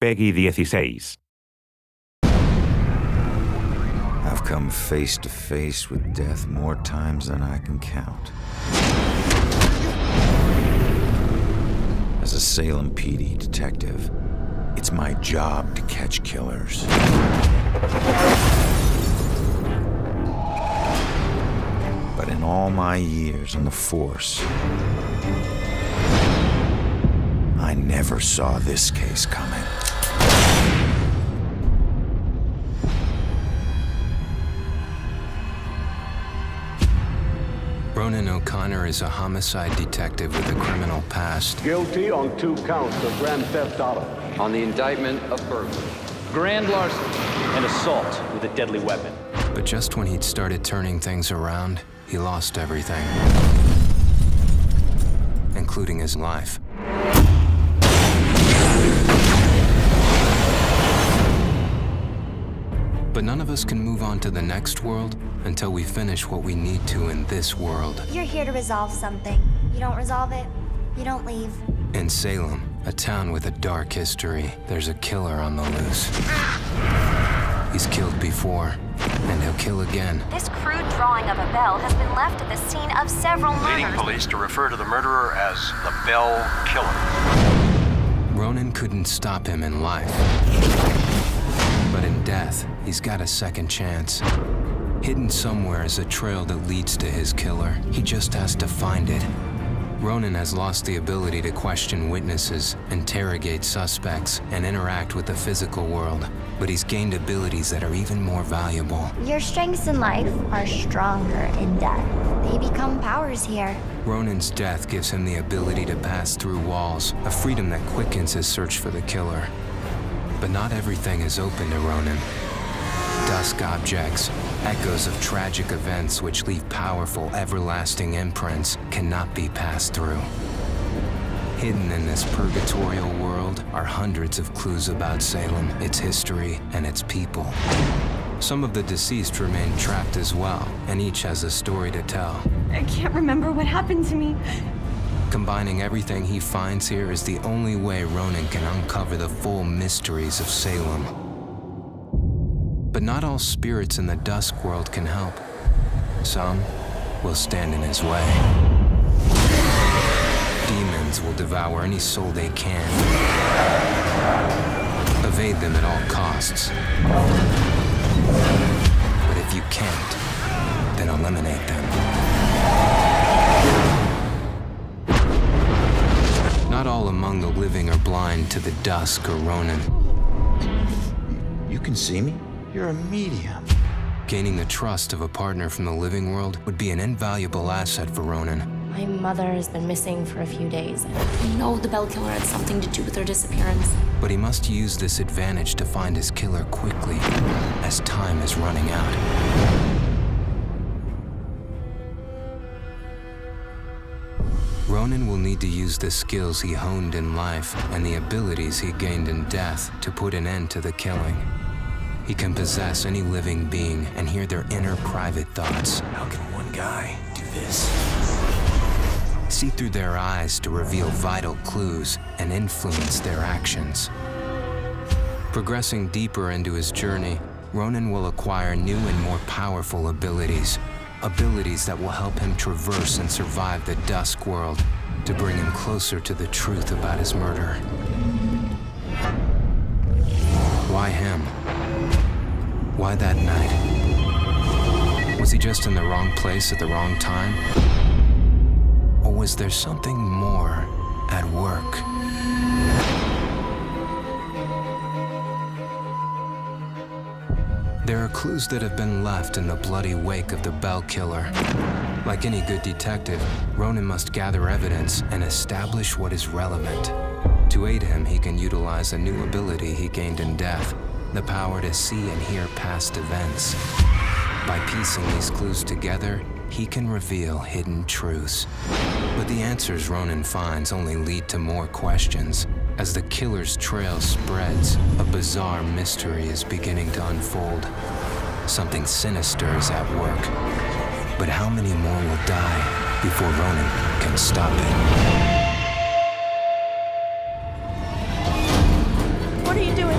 Peggy 16. I've come face to face with death more times than I can count. As a Salem PD detective, it's my job to catch killers. But in all my years on the force, I never saw this case coming. Ronan O'Connor is a homicide detective with a criminal past. Guilty on 2 counts of grand theft auto. On the indictment of burglary. Grand larceny and assault with a deadly weapon. But just when he'd started turning things around, he lost everything, including his life. But none of us can move on to the next world until we finish what we need to in this world. You're here to resolve something. You don't resolve it, you don't leave. In Salem, a town with a dark history, there's a killer on the loose. He's killed before, and he'll kill again. This crude drawing of a bell has been left at the scene of several murders. Leading police to refer to the murderer as the Bell Killer. Ronan couldn't stop him in life. But in death, he's got a second chance. Hidden somewhere is a trail that leads to his killer. He just has to find it. Ronan has lost the ability to question witnesses, interrogate suspects, and interact with the physical world. But he's gained abilities that are even more valuable. Your strengths in life are stronger in death. They become powers here. Ronan's death gives him the ability to pass through walls, a freedom that quickens his search for the killer. But not everything is open to Ronan. Dusk objects, echoes of tragic events which leave powerful, everlasting imprints, cannot be passed through. Hidden in this purgatorial world are hundreds of clues about Salem, its history, and its people. Some of the deceased remain trapped as well, and each has a story to tell. I can't remember what happened to me. Combining everything he finds here is the only way Ronan can uncover the full mysteries of Salem. But not all spirits in the dusk world can help. Some will stand in his way. Demons will devour any soul they can. Evade them at all costs. But if you can't, then eliminate them. Not all among the living are blind to the dusk or Ronan. You can see me? You're a medium. Gaining the trust of a partner from the living world would be an invaluable asset for Ronan. My mother has been missing for a few days. I know the Bell Killer had something to do with her disappearance. But he must use this advantage to find his killer quickly, as time is running out. Ronan will need to use the skills he honed in life and the abilities he gained in death to put an end to the killing. He can possess any living being and hear their inner private thoughts. How can one guy do this? See through their eyes to reveal vital clues and influence their actions. Progressing deeper into his journey, Ronan will acquire new and more powerful abilities. Abilities that will help him traverse and survive the dusk world to bring him closer to the truth about his murder. Why him? Why that night? Was he just in the wrong place at the wrong time? Or was there something more at work? There are clues that have been left in the bloody wake of the Bell Killer. Like any good detective, Ronan must gather evidence and establish what is relevant. To aid him, he can utilize a new ability he gained in death, the power to see and hear past events. By piecing these clues together, he can reveal hidden truths. But the answers Ronan finds only lead to more questions. As the killer's trail spreads, a bizarre mystery is beginning to unfold. Something sinister is at work. But how many more will die before Ronan can stop it? What are you doing?